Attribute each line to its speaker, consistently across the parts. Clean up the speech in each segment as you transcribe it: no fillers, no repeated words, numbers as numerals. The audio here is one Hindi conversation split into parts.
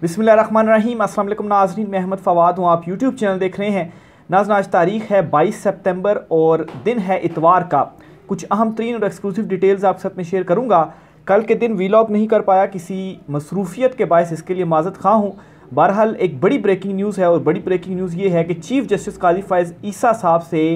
Speaker 1: बिस्मिल्लाहिर्रहमानिर्रहीम। अस्सलाम वालेकुम नाज़रीन, मैं अहमद फ़वाद हूँ। आप यूट्यूब चैनल देख रहे हैं। नाज़रीन, आज तारीख़ है 22 सितंबर और दिन है इतवार का। कुछ अहम तरीन और एक्सक्लूसिव डिटेल्स आपके साथ में शेयर करूँगा। कल के दिन वीलॉग नहीं कर पाया, किसी मसरूफियत के बायस, इसके लिए माज़रत ख़्वाह हूँ। बहरहाल एक बड़ी ब्रेकिंग न्यूज़ है और बड़ी ब्रेकिंग न्यूज़ ये है कि चीफ़ जस्टिस काजी फ़ैज़ ईसा साहब से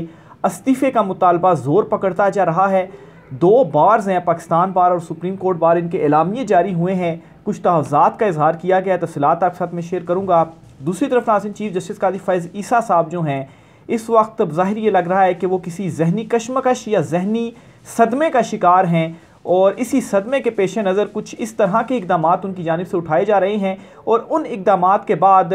Speaker 1: इस्तीफ़े का मुतालबा ज़ोर पकड़ता जा रहा है। दो बार्स हैं, पाकिस्तान बार और सुप्रीम कोर्ट बार, इनके एलामिये जारी हुए हैं। कुछ तहफ़्ज़ात का इजहार किया गया है, तफ़सीलात आपके साथ में शेयर करूँगा। दूसरी तरफ नाज़रीन, चीफ़ जस्टिस काजी फ़ैज़ ईसा साहब जो हैं, इस वक्त ज़ाहिर ये लग रहा है कि वो किसी जहनी कशमकश या जहनी सदमे का शिकार हैं और इसी सदमे के पेश नज़र कुछ इस तरह के इक़दाम उनकी जानिब से उठाए जा रहे हैं और उन इक़दाम के बाद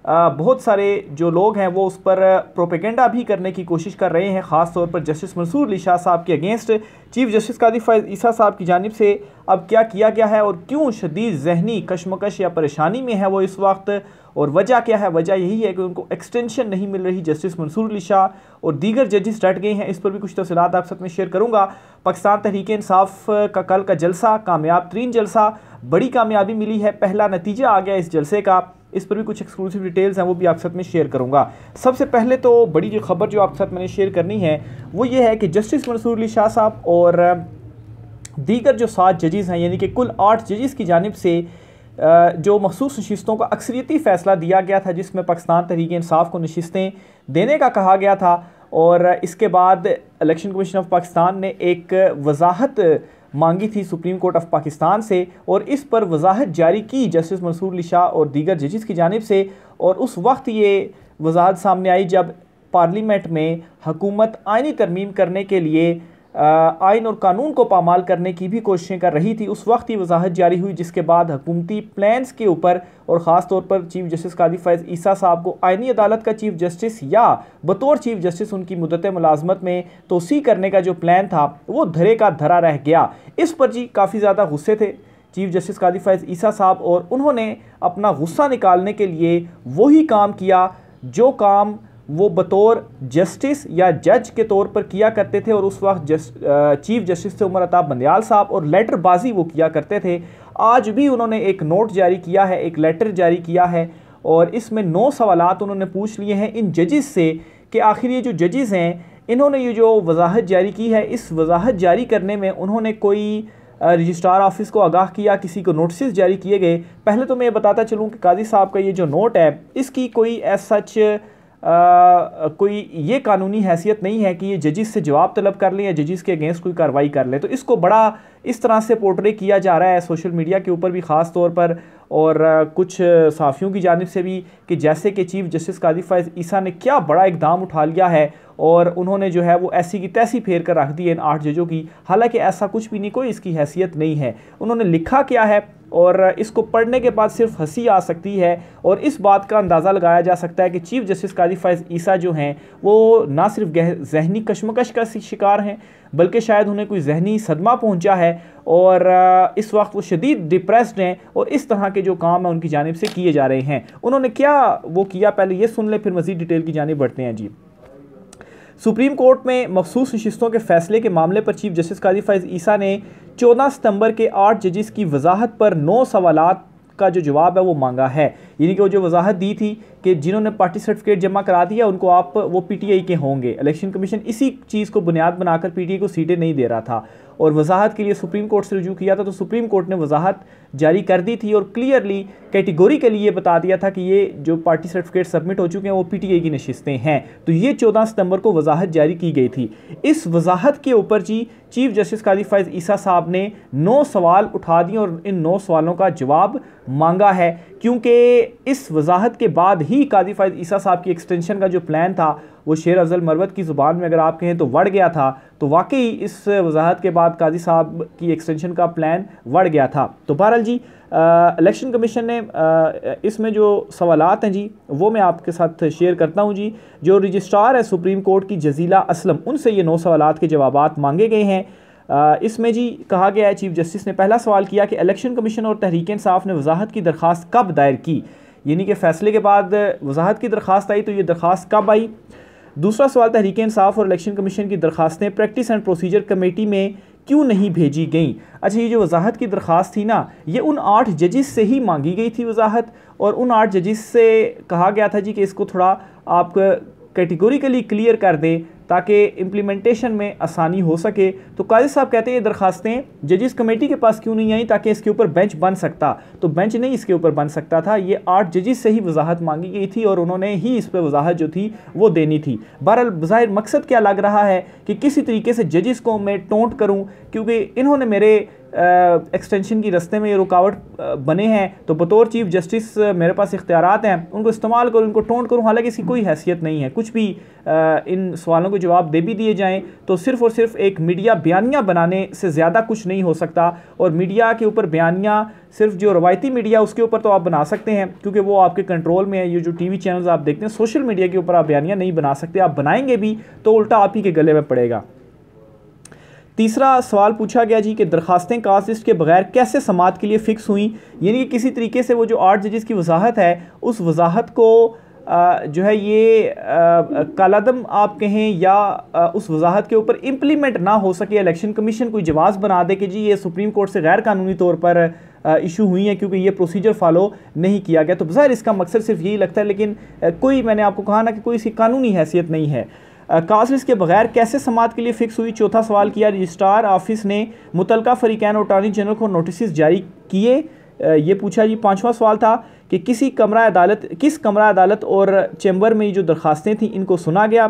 Speaker 1: बहुत सारे जो लोग हैं वो उस पर प्रोपेगेंडा भी करने की कोशिश कर रहे हैं। ख़ास तौर पर जस्टिस मंसूर अली शाह साहब के अगेंस्ट चीफ़ जस्टिस काजी फ़ैज़ ईसा साहब की जानिब से अब क्या किया गया है और क्यों शदीद जहनी कशमकश या परेशानी में है वो इस वक्त, और वजह क्या है। वजह यही है कि उनको एक्सटेंशन नहीं मिल रही। जस्टिस मंसूर अली शाह और दीगर जजेस डट गए हैं। इस पर भी कुछ तफ़सीलात आप साथ में शेयर करूँगा। पाकिस्तान तहरीक इंसाफ का कल का जलसा कामयाब तरीन जलसा, बड़ी कामयाबी मिली है, पहला नतीजा आ गया इस जलसे का। इस पर भी कुछ एक्सक्लूसिव डिटेल्स हैं, वो भी आप साथ में शेयर करूँगा। सबसे पहले तो बड़ी जो खबर जो आपके साथ मैंने शेयर करनी है वो ये है कि जस्टिस मंसूर अली शाह साहब और दीगर जो 7 जजेस हैं, यानी कि कुल 8 जजेस की जानिब से जो मखसूस नशिस्तों का अक्सरियती फ़ैसला दिया गया था, जिसमें पाकिस्तान तहरीक इंसाफ को नशिस्तें देने का कहा गया था। और इसके बाद इलेक्शन कमीशन ऑफ पाकिस्तान ने एक वजाहत मांगी थी सुप्रीम कोर्ट ऑफ पाकिस्तान से और इस पर वजाहत जारी की जस्टिस मंसूर अली शाह और दीगर जजेस की जानिब से। और उस वक्त ये वजाहत सामने आई जब पार्लियामेंट में हुकूमत आइनी तरमीम करने के लिए आइन और कानून को पामाल करने की भी कोशिशें कर रही थी। उस वक्त ये वजाहत जारी हुई, जिसके बाद हुकूमती प्लान्स के ऊपर और ख़ास तौर पर चीफ़ जस्टिस काजी फ़ैज़ ईसा साहब को आइनी अदालत का चीफ़ जस्टिस या बतौर चीफ़ जस्टिस उनकी मुद्दत मुलाजमत में तोसी करने का जो प्लान था वो धरे का धरा रह गया। इस पर जी काफ़ी ज़्यादा गुस्से थे चीफ़ जस्टिस काजी फ़ैज़ ईसा साहब और उन्होंने अपना गुस्सा निकालने के लिए वही काम किया जो काम वो बतौर जस्टिस या जज के तौर पर किया करते थे। और उस वक्त चीफ़ जस्टिस थे उमर अताब बंदयाल साहब और लेटरबाजी वो किया करते थे। आज भी उन्होंने एक नोट जारी किया है, एक लेटर जारी किया है और इसमें 9 सवालात उन्होंने पूछ लिए हैं इन जजेस से कि आखिर ये जो जजेस हैं इन्होंने ये जो वजाहत जारी की है, इस वजाहत जारी करने में उन्होंने कोई रजिस्ट्रार ऑफिस को आगाह किया, किसी को नोटिस जारी किए गए। पहले तो मैं बताता चलूँ कि काजी साहब का ये जो नोट है इसकी कोई एज सच कोई ये कानूनी हैसियत नहीं है कि ये जजिस से जवाब तलब कर लें या जजिस के अगेंस्ट कोई कार्रवाई कर लें। तो इसको बड़ा इस तरह से पोर्ट्रे किया जा रहा है सोशल मीडिया के ऊपर भी ख़ास तौर पर और कुछ सहाफ़ियों की जानिब से भी कि जैसे कि चीफ़ जस्टिस काजी फ़ैज़ ईसा ने क्या बड़ा इक़दाम उठा लिया है और उन्होंने जो है वो ऐसी की तैसी फेर कर रख दी है इन 8 जजों की। हालांकि ऐसा कुछ भी नहीं, कोई इसकी हैसियत नहीं है। उन्होंने लिखा क्या है और इसको पढ़ने के बाद सिर्फ हंसी आ सकती है और इस बात का अंदाज़ा लगाया जा सकता है कि चीफ़ जस्टिस काजी फ़ैज़ ईसा जो हैं वो ना सिर्फ जहनी कशमकश का शिकार हैं बल्कि शायद उन्हें कोई जहनी सदमा पहुंचा है और इस वक्त वो शदीद डिप्रेस्ड हैं और इस तरह के जो काम है उनकी जानिब से किए जा रहे हैं। उन्होंने क्या वो किया, पहले ये सुन ले, फिर मज़ीद डिटेल की जानिब बढ़ते हैं जी। सुप्रीम कोर्ट में मखसूस नशिस्तों के फैसले के मामले पर चीफ़ जस्टिस काजी फ़ैज़ ईसा ने 14 सितंबर के 8 जजेस की वजाहत पर 9 सवालात का जो जवाब है वो मांगा है। यानी कि वो जो वजाहत दी थी कि जिन्होंने पार्टी सर्टिफिकेट जमा करा दिया उनको आप वो पीटीआई के होंगे। इलेक्शन कमीशन इसी चीज़ को बुनियाद बनाकर पीटीआई को सीटें नहीं दे रहा था और वजाहत के लिए सुप्रीम कोर्ट से रुजू किया था। तो सुप्रीम कोर्ट ने वजाहत जारी कर दी थी और क्लियरली कैटेगोरिकली ये बता दिया था कि ये जो पार्टी सर्टिफिकेट सबमिट हो चुके हैं वो पीटीआई की नशिस्तें हैं। तो ये 14 सितंबर को वजाहत जारी की गई थी। इस वजाहत के ऊपर जी चीफ़ जस्टिस काजी फ़ैज़ ईसा साहब ने 9 सवाल उठा दिए और इन 9 सवालों का जवाब मांगा है, क्योंकि इस वजाहत के बाद ही काजी फ़ैज़ ईसा साहब की एक्सटेंशन का जो प्लान था वो शेर अफजल मरवत की ज़ुबान में अगर आप कहें तो बढ़ गया था। तो वाकई इस वजाहत के बाद काजी साहब की एक्सटेंशन का प्लान बढ़ गया था। तो बहरहाल जी इलेक्शन कमीशन ने इसमें जो सवालात हैं जी वो मैं आपके साथ शेयर करता हूं जी। जो रजिस्ट्रार है सुप्रीम कोर्ट की जजीला असलम, उनसे ये 9 सवालात के जवाबात मांगे गए हैं। इसमें जी कहा गया है, चीफ जस्टिस ने पहला सवाल किया कि इलेक्शन कमीशन और तहरीक इंसाफ ने वजाहत की दरख्वास्त कब दायर की, यानी कि फ़ैसले के बाद वजाहत की दरख्वास्त आई तो ये दरख्वास्त कब आई। दूसरा सवाल, तहरीक इंसाफ और इलेक्शन कमीशन की दरख्वास्तें प्रैक्टिस एंड प्रोसीजर कमेटी में क्यों नहीं भेजी गई। अच्छा, ये जो वजाहत की दरख्वास्त थी ना, ये उन 8 जजेस से ही मांगी गई थी वजाहत, और उन 8 जजेस से कहा गया था जी कि इसको थोड़ा आप कैटेगोरिकली क्लियर कर दें ताकि इम्प्लीमेंटेशन में आसानी हो सके। तो काजी साहब कहते हैं ये दरखास्तें जजिस कमेटी के पास क्यों नहीं आई, ताकि इसके ऊपर बेंच बन सकता। तो बेंच नहीं इसके ऊपर बन सकता था, ये 8 जजिस से ही वजाहत मांगी गई थी और उन्होंने ही इस पर वजाहत जो थी वो देनी थी। बहरहाल बज़ाहिर मकसद क्या लग रहा है कि किसी तरीके से जजिस को मैं टोंट करूँ, क्योंकि इन्होंने मेरे एक्सटेंशन की रस्ते में ये रुकावट बने हैं, तो बतौर चीफ जस्टिस मेरे पास इख्तियारात हैं, उनको इस्तेमाल करूँ, उनको टोंट करूँ। हालांकि इसकी कोई हैसियत नहीं है, कुछ भी इन सवालों के जवाब दे भी दिए जाएं तो सिर्फ़ और सिर्फ एक मीडिया बयानिया बनाने से ज़्यादा कुछ नहीं हो सकता। और मीडिया के ऊपर बयानिया सिर्फ जो रवायती मीडिया उसके ऊपर तो आप बना सकते हैं क्योंकि वो आपके कंट्रोल में है। ये जो टीवी चैनल्स आप देखते हैं, सोशल मीडिया के ऊपर आप बयानिया नहीं बना सकते, आप बनाएंगे भी तो उल्टा आप ही के गले में पड़ेगा। तीसरा सवाल पूछा गया जी कि दरखास्तें कास्ट लिस्ट के बगैर कैसे समाअत के लिए फ़िक्स हुई, यानी कि किसी तरीके से वो जो 8 जजेस की वजाहत है उस वजाहत को जो है ये कालादम आप कहें या उस वजाहत के ऊपर इम्प्लीमेंट ना हो सके, इलेक्शन कमीशन कोई जवाब बना दे कि जी ये सुप्रीम कोर्ट से गैर कानूनी तौर पर इशू हुई है क्योंकि ये प्रोसीजर फॉलो नहीं किया गया। तो ज़ाहिर इसका मकसद सिर्फ यही लगता है, लेकिन कोई, मैंने आपको कहा ना कि कोई इसकी कानूनी हैसियत नहीं है। कास्ट लिस्ट के बगैर कैसे समाअत के लिए फ़िक्स हुई। चौथा सवाल किया, रजिस्ट्रार ऑफिस ने मुतलका फ़रीक़ैन और अटॉर्नी जनरल को नोटिस जारी किए, ये पूछा जी। पाँचवा सवाल था कि किस कमरा अदालत और चैम्बर में जो दरखास्तें थीं इनको सुना गया।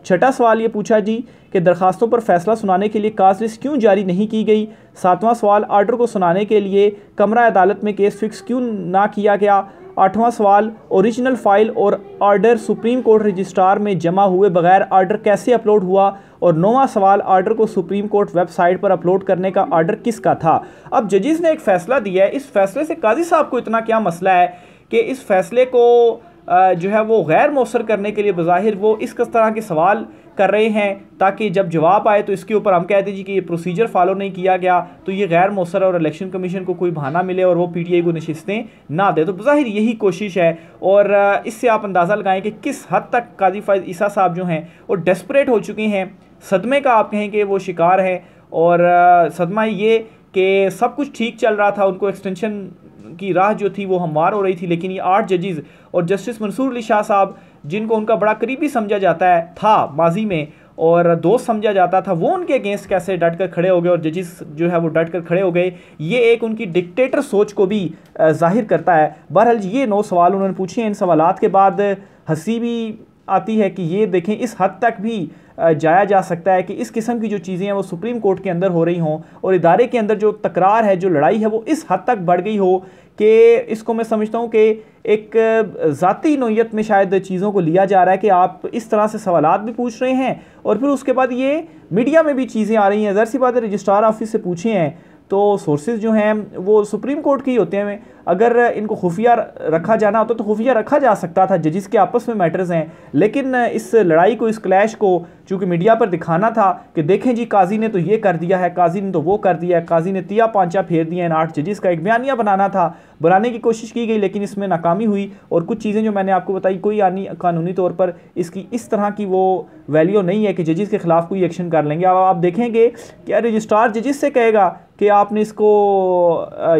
Speaker 1: छठा सवाल ये पूछा जी कि दरखास्तों पर फैसला सुनाने के लिए कास्ट लिस्ट क्यों जारी नहीं की गई। सातवां सवाल, आर्डर को सुनाने के लिए कमरा अदालत में केस फिक्स क्यों ना किया गया। आठवां सवाल, ओरिजिनल फ़ाइल और आर्डर सुप्रीम कोर्ट रजिस्ट्रार में जमा हुए बगैर आर्डर कैसे अपलोड हुआ। और नौवां सवाल, आर्डर को सुप्रीम कोर्ट वेबसाइट पर अपलोड करने का आर्डर किसका था। अब जजेस ने एक फ़ैसला दिया है, इस फैसले से काजी साहब को इतना क्या मसला है कि इस फैसले को जो है वो गैर मौसर करने के लिए बज़ाहिर वो इस तरह के सवाल कर रहे हैं ताकि जब जवाब आए तो इसके ऊपर हम कह दीजिए कि ये प्रोसीजर फॉलो नहीं किया गया तो ये गैर मौसर और इलेक्शन कमीशन को कोई बहाना मिले और वो पीटीआई को नशिस्तें ना दे। तो बज़ाहिर यही कोशिश है और इससे आप अंदाज़ा लगाएं कि किस हद तक काजी फ़ाइज़ ईसा साहब जो हैं वो डेस्परेट हो चुके हैं, सदमे का आप कहें कि वो शिकार हैं। और सदमा ये कि सब कुछ ठीक चल रहा था, उनको एक्सटेंशन की राह जो थी वो हमवार हो रही थी, लेकिन ये 8 जजेस और जस्टिस मंसूर अली शाह साहब जिनको उनका बड़ा करीबी समझा जाता है था माजी में और दोस्त समझा जाता था, वो उनके अगेंस्ट कैसे डट कर खड़े हो गए और जजेस जो है वो डट कर खड़े हो गए, ये एक उनकी डिक्टेटर सोच को भी जाहिर करता है। बहरहाल ये 9 सवाल उन्होंने पूछे हैं। इन सवालात के बाद हंसी भी आती है कि ये देखें इस हद तक भी जाया जा सकता है कि इस किस्म की जो चीज़ें हैं वो सुप्रीम कोर्ट के अंदर हो रही हों और इदारे के अंदर जो तकरार है, जो लड़ाई है वो इस हद तक बढ़ गई हो कि इसको मैं समझता हूँ कि एक ज़ाती नोयत में शायद चीज़ों को लिया जा रहा है कि आप इस तरह से सवालात भी पूछ रहे हैं और फिर उसके बाद ये मीडिया में भी चीज़ें आ रही हैं। ज़ाहिर सी बात है, रजिस्ट्रार ऑफिस से पूछे हैं तो सोर्सेज जो हैं वो सुप्रीम कोर्ट के ही होते हैं। अगर इनको खुफिया रखा जाना होता तो खुफिया रखा जा सकता था, जजिस के आपस में मैटर्स हैं, लेकिन इस लड़ाई को, इस क्लैश को चूँकि मीडिया पर दिखाना था कि देखें जी काजी ने तो ये कर दिया है, काजी ने तो वो कर दिया है, काजी ने तिया पांचा फेर दिया इन 8 जजिस का, एक बयानिया बनाना था, बनाने की कोशिश की गई लेकिन इसमें नाकामी हुई। और कुछ चीज़ें जो मैंने आपको बताई कोई कानूनी तौर पर इसकी इस तरह की वो वैल्यू नहीं है कि जजिस के ख़िलाफ़ कोई एक्शन कर लेंगे। अब आप देखेंगे कि रजिस्ट्रार जजिस से कहेगा कि आपने इसको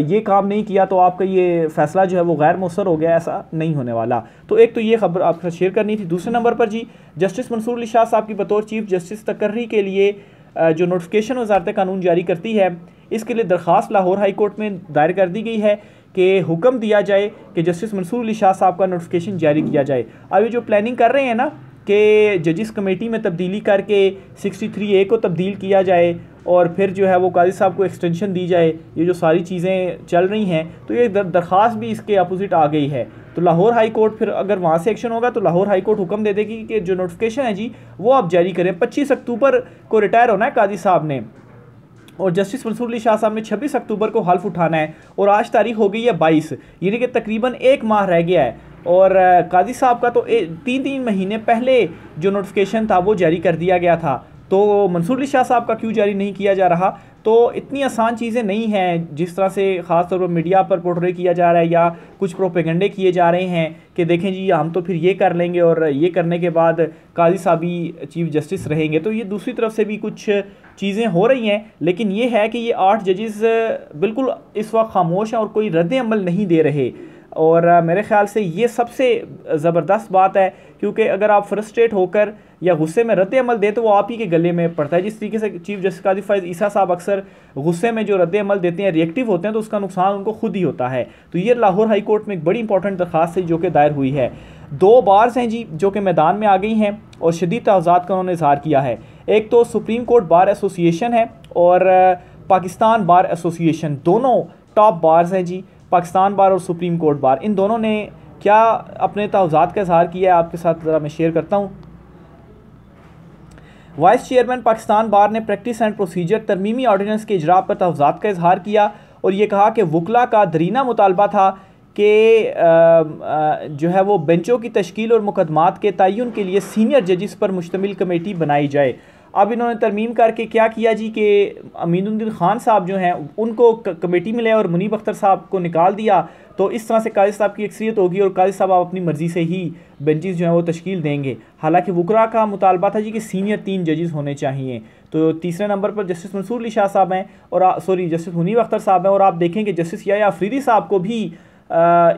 Speaker 1: ये काम नहीं किया तो आपका ये फ़ैसला जो है वो गैर मौसर हो गया, ऐसा नहीं होने वाला। तो एक तो ये खबर आपके साथ शेयर करनी थी। दूसरे नंबर पर जी जस्टिस मंसूर अली शाह साहब की बतौर चीफ जस्टिस तकर्री के लिए जो नोटिफिकेशन वज़ारत कानून जारी करती है, इसके लिए दरख्वास्त लाहौर हाई कोर्ट में दायर कर दी गई है कि हुक्म दिया जाए कि जस्टिस मंसूर अली शाह साहब का नोटिफिकेशन जारी किया जाए। अब ये जो प्लानिंग कर रहे हैं ना कि जजिस कमेटी में तब्दीली करके 63A को तब्दील किया जाए और फिर जो है वो काजी साहब को एक्सटेंशन दी जाए, ये जो सारी चीज़ें चल रही हैं तो ये दरख्वास्त भी इसके अपोजिट आ गई है। तो लाहौर हाई कोर्ट फिर अगर वहाँ से एक्शन होगा तो लाहौर हाई कोर्ट हुक्म दे देगी कि जो नोटिफिकेशन है जी वो आप जारी करें। 25 अक्टूबर को रिटायर होना है काजी साहब ने और जस्टिस मंसूर अली शाह साहब ने 26 अक्टूबर को हल्फ उठाना है और आज तारीख हो गई है 22, यानी कि तकरीबन 1 माह रह गया है। और काजी साहब का तो 3 महीने पहले जो नोटिफिकेशन था वो जारी कर दिया गया था, तो मंसूर अली शाह साहब का क्यों जारी नहीं किया जा रहा। तो इतनी आसान चीज़ें नहीं हैं जिस तरह से ख़ास तौर पर मीडिया पर पोर्ट्रे किया जा रहा है या कुछ प्रोपेगेंडे किए जा रहे हैं कि देखें जी हम तो फिर ये कर लेंगे और ये करने के बाद काजी साहब ही चीफ जस्टिस रहेंगे। तो ये दूसरी तरफ से भी कुछ चीज़ें हो रही हैं, लेकिन ये है कि ये 8 जजेस बिल्कुल इस वक्त खामोश हैं और कोई रद्द अमल नहीं दे रहे। और मेरे ख़्याल से ये सबसे ज़बरदस्त बात है, क्योंकि अगर आप फ्रस्ट्रेट होकर या गुस्से में रद्द अमल दें तो वो आप ही के गले में पड़ता है। जिस तरीके से चीफ जस्टिस काजी फ़ाइज़ ईसा साहब अक्सर गुस्से में जो रद्द अमल देते हैं, रिएक्टिव होते हैं, तो उसका नुकसान उनको खुद ही होता है। तो ये लाहौर हाई कोर्ट में एक बड़ी इंपॉर्टेंट दरख्वास्त है जो कि दायर हुई है। 2 बार्स हैं जी जो कि मैदान में आ गई हैं और शदीद तहज़्ज़ुरात का उन्होंने इज़हार किया है। एक तो सुप्रीम कोर्ट बार एसोसिएशन है और पाकिस्तान बार एसोसिएशन, दोनों टॉप बार्स हैं जी, पाकिस्तान बार और सुप्रीम कोर्ट बार। इन दोनों ने क्या अपने तहज़्ज़ुरात का इज़हार किया है आपके साथ ज़रा मैं शेयर करता हूँ। वाइस चेयरमैन पाकिस्तान बार ने प्रैक्टिस एंड प्रोसीजर तरमीमी ऑर्डिनेंस के इजरा पर तहफ़्ज़ुरात का इज़हार किया और ये कहा कि वकला का दरीना मुतालबा था कि जो है वो बेंचों की तश्कील और मुकदमात के तयन के लिए सीनियर जजिस पर मुश्तमिल कमेटी बनाई जाए। अब इन्होंने तरमीम करके क्या किया जी कि अमीनुद्दीन खान साहब जो हैं उनको कमेटी मिले और मुनीब अख्तर साहब को निकाल दिया। तो इस तरह से काजी साहब की अक्सरियत होगी और काजी साहब आप अपनी मर्ज़ी से ही बेंचेस जो हैं वो तश्कील देंगे। हालांकि वकरा का मुतालबा था जी कि सीनियर 3 जजेस होने चाहिए। तो तीसरे नंबर पर जस्टिस मंसूर अली शाह साहब हैं और जस्टिस मुनीब अख्तर साहब हैं और आप देखेंगे जस्टिस याह्या अफरीदी साहब को भी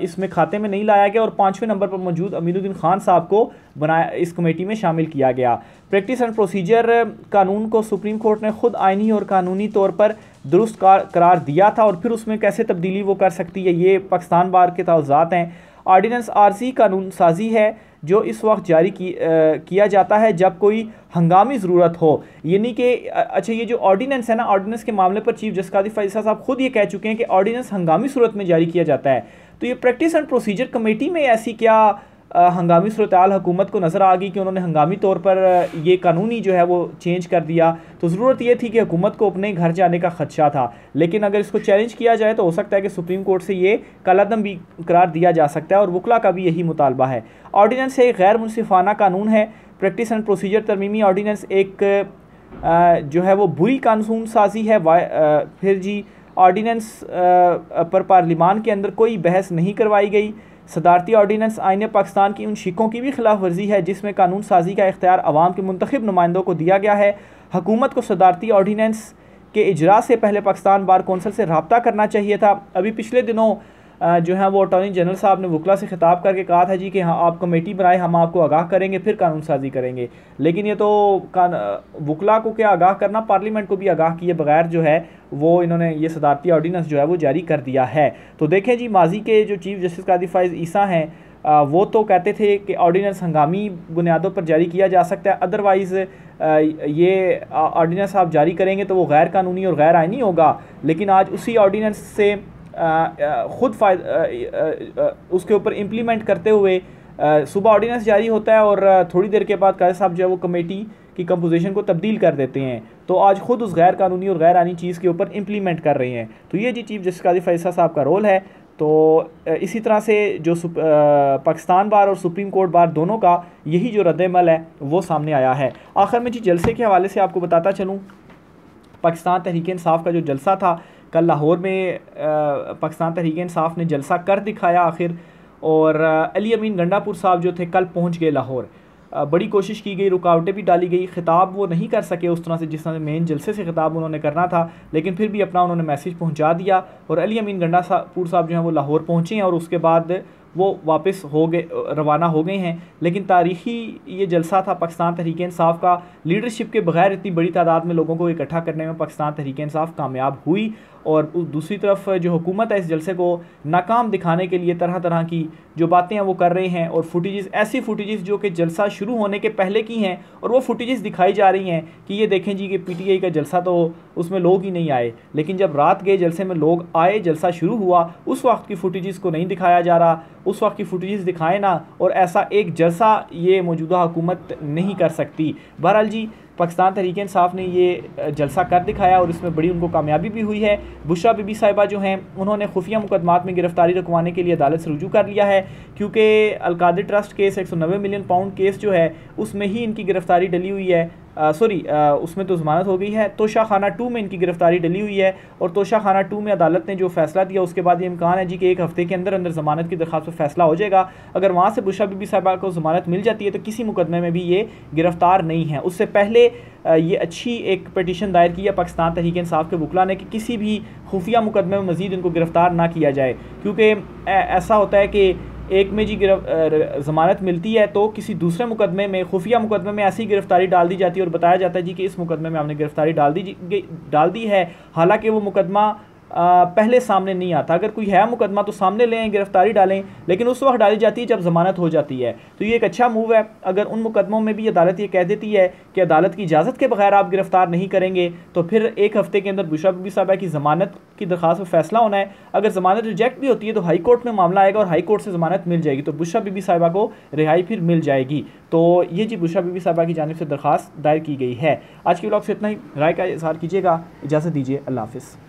Speaker 1: इसमें खाते में नहीं लाया गया और 5वें नंबर पर मौजूद अमीनुद्दीन खान साहब को बनाया, इस कमेटी में शामिल किया गया। प्रैक्टिस एंड प्रोसीजर कानून को सुप्रीम कोर्ट ने खुद आइनी और कानूनी तौर पर दुरुस्त करार दिया था और फिर उसमें कैसे तब्दीली वो कर सकती है, ये पाकिस्तान बार के तहज़्ज़ुरात हैं। ऑर्डिनेंस आर्जी कानून साजी है जो इस वक्त जारी किया जाता है जब कोई हंगामी ज़रूरत हो, यानी कि अच्छा ये जो ऑर्डिनेंस है ना, ऑर्डिनेंस के मामले पर चीफ जस्टिस काजी फ़ाइज़ साहब खुद ये कह चुके हैं कि ऑर्डिनेंस हंगामी सूरत में जारी किया जाता है। तो ये प्रैक्टिस एंड प्रोसीजर कमेटी में ऐसी क्या हंगामी सूरत-ए-हाल हुकूमत को नज़र आ गई कि उन्होंने हंगामी तौर पर ये कानूनी जो है वो चेंज कर दिया। तो ज़रूरत ये थी कि हुकूमत को अपने घर जाने का खदशा था, लेकिन अगर इसको चैलेंज किया जाए तो हो सकता है कि सुप्रीम कोर्ट से ये कलअदम भी करार दिया जा सकता है और वकला का भी यही मुतालबा है। ऑर्डिनेंस एक गैर मुनसिफाना कानून है। प्रैक्टिस एंड प्रोसीजर तरमीमी ऑर्डिनेंस एक जो है वो बुरी कानून साजी है। फिर जी ऑर्डिनेंस पर पार्लिमान के अंदर कोई बहस नहीं करवाई गई। सदारती ऑर्डिनेंस आईन पाकिस्तान की उन शिकों की भी खिलाफ वर्जी है जिसमें कानून साजी का इख्तियार अवाम के मुंतखब नुमाइंदों को दिया गया है। हुकूमत को सदारती ऑर्डिनेंस के इजरा से पहले पाकिस्तान बार कौंसिल से रब्ता करना चाहिए था। अभी पिछले दिनों जो है वो अटॉर्नी जनरल साहब ने वकला से खिताब करके कहा था जी कि हाँ आप कमेटी बनाए, हम आपको आगाह करेंगे फिर कानून साजी करेंगे। लेकिन ये तो वकला को क्या आगाह करना, पार्लियामेंट को भी आगाह किए बगैर जो है वो इन्होंने ये सदारती ऑर्डिनेंस जो है वो जारी कर दिया है। तो देखें जी माजी के जो चीफ जस्टिस काजी फ़ाइज़ ईसा हैं वो तो कहते थे कि ऑर्डिनेंस हंगामी बुनियादों पर जारी किया जा सकता है, अदरवाइज़ ये ऑर्डिनेंस आप जारी करेंगे तो वो गैर कानूनी और गैर आइनी होगा। लेकिन आज उसी ऑर्डिनेंस से खुद उसके ऊपर इम्प्लीमेंट करते हुए सुबह ऑर्डिनेंस जारी होता है और थोड़ी देर के बाद काजी साहब जो है वो कमेटी की कंपोजिशन को तब्दील कर देते हैं। तो आज खुद उस गैर कानूनी और गैर आइनी चीज़ के ऊपर इम्प्लीमेंट कर रहे हैं। तो ये जी चीफ जस्टिस काजी फ़ाइज़ साहब का रोल है। तो इसी तरह से जो पाकिस्तान बार और सुप्रीम कोर्ट बार दोनों का यही जो रद्द-ए-अमल है वो सामने आया है। आखिर में जी जलसे के हवाले से आपको बताता चलूँ, पाकिस्तान तहरीक इंसाफ का जो जलसा था कल लाहौर में, पाकिस्तान तहरीक इंसाफ ने जलसा कर दिखाया आखिर, और अली अमीन गंडापुर साहब जो थे कल पहुंच गए लाहौर। बड़ी कोशिश की गई, रुकावटें भी डाली गई, खिताब वो नहीं कर सके उस तरह से जिस तरह से मेन जलसे से खिताब उन्होंने करना था, लेकिन फिर भी अपना उन्होंने मैसेज पहुंचा दिया और अली अमीन गंडापुर साहब जो हैं वो लाहौर पहुंचे हैं और उसके बाद वो वापस हो गए, रवाना हो गए हैं। लेकिन तारीख़ी ये जलसा था पाकिस्तान तहरीक इंसाफ का, लीडरशिप के बगैर इतनी बड़ी तादाद में लोगों को इकट्ठा करने में पाकिस्तान तहरीक इंसाफ कामयाब हुई। और दूसरी तरफ जो हुकूमत है इस जलसे को नाकाम दिखाने के लिए तरह तरह की जो बातें हैं वो कर रहे हैं और फुटेजेस, ऐसी फुटेजेस जो कि जलसा शुरू होने के पहले की हैं और वो फुटेजेस दिखाई जा रही हैं कि ये देखें जी कि PTI का जलसा तो उसमें लोग ही नहीं आए, लेकिन जब रात गए जलसे में लोग आए, जलसा शुरू हुआ, उस वक्त की फुटेजेस को नहीं दिखाया जा रहा। उस वक्त की फुटेजेस दिखाए ना, और ऐसा एक जलसा ये मौजूदा हुकूमत नहीं कर सकती। बहरहाल जी पाकिस्तान तहरीक इंसाफ ने ये जलसा कर दिखाया और इसमें बड़ी उनको कामयाबी भी हुई है। बुशरा बीबी साहिबा जो हैं उन्होंने खुफिया मुकदमात में गिरफ्तारी रुकवाने के लिए अदालत से रुजू कर लिया है, क्योंकि Al-Qadir trust case 190 million pound case जो है उसमें ही इनकी गिरफ्तारी डली हुई है। उसमें तो ज़मानत हो गई है। तोशा खाना 2 में इनकी गिरफ्तारी डली हुई है और तोशा खाना 2 में अदालत ने जो फैसला दिया उसके बाद ये इम्कान है जी कि 1 हफ्ते के अंदर अंदर ज़मानत की दरख्वास्त पर फैसला हो जाएगा। अगर वहाँ से बुशरा बीबी साहिबा को ज़मानत मिल जाती है तो किसी मुकदमे में भी ये गिरफ्तार नहीं है। उससे पहले ये अच्छी एक पटिशन दायर की है पाकिस्तान तहरीक इंसाफ के वकला ने कि किसी भी खुफिया मुकदमे में मज़ीद इनको गिरफ़्तार ना किया जाए, क्योंकि ऐसा होता है कि एक में जी ज़मानत मिलती है तो किसी दूसरे मुकदमे में, खुफिया मुकदमे में ऐसी गिरफ्तारी डाल दी जाती है और बताया जाता है जी कि इस मुकदमे में हमने गिरफ्तारी डाल दी है, हालांकि वो मुकदमा पहले सामने नहीं आता। अगर कोई है मुकदमा तो सामने लें, गिरफ्तारी डालें, लेकिन उस वक्त डाली जाती है जब ज़मानत हो जाती है। तो ये एक अच्छा मूव है। अगर उन मुकदमों में भी अदालत ये कह देती है कि अदालत की इजाज़त के बगैर आप गिरफ्तार नहीं करेंगे तो फिर 1 हफ्ते के अंदर बुशरा बीबी साहिबा की ज़मानत की दरख्वास्त पर फैसला होना है। अगर ज़मानत रिजेक्ट भी होती है तो हाई कोर्ट में मामला आएगा और हाई कोर्ट से ज़मानत मिल जाएगी, तो बुशरा बीबी साहिबा को रिहाई फिर मिल जाएगी। तो ये जी बुशरा बीबी साहिबा की जानिब से दरख्वास्त दायर की गई है। आज की व्लॉग से इतना ही। राय का इज़हार कीजिएगा। इजाज़त दीजिए। अल्लाह हाफ़िज़।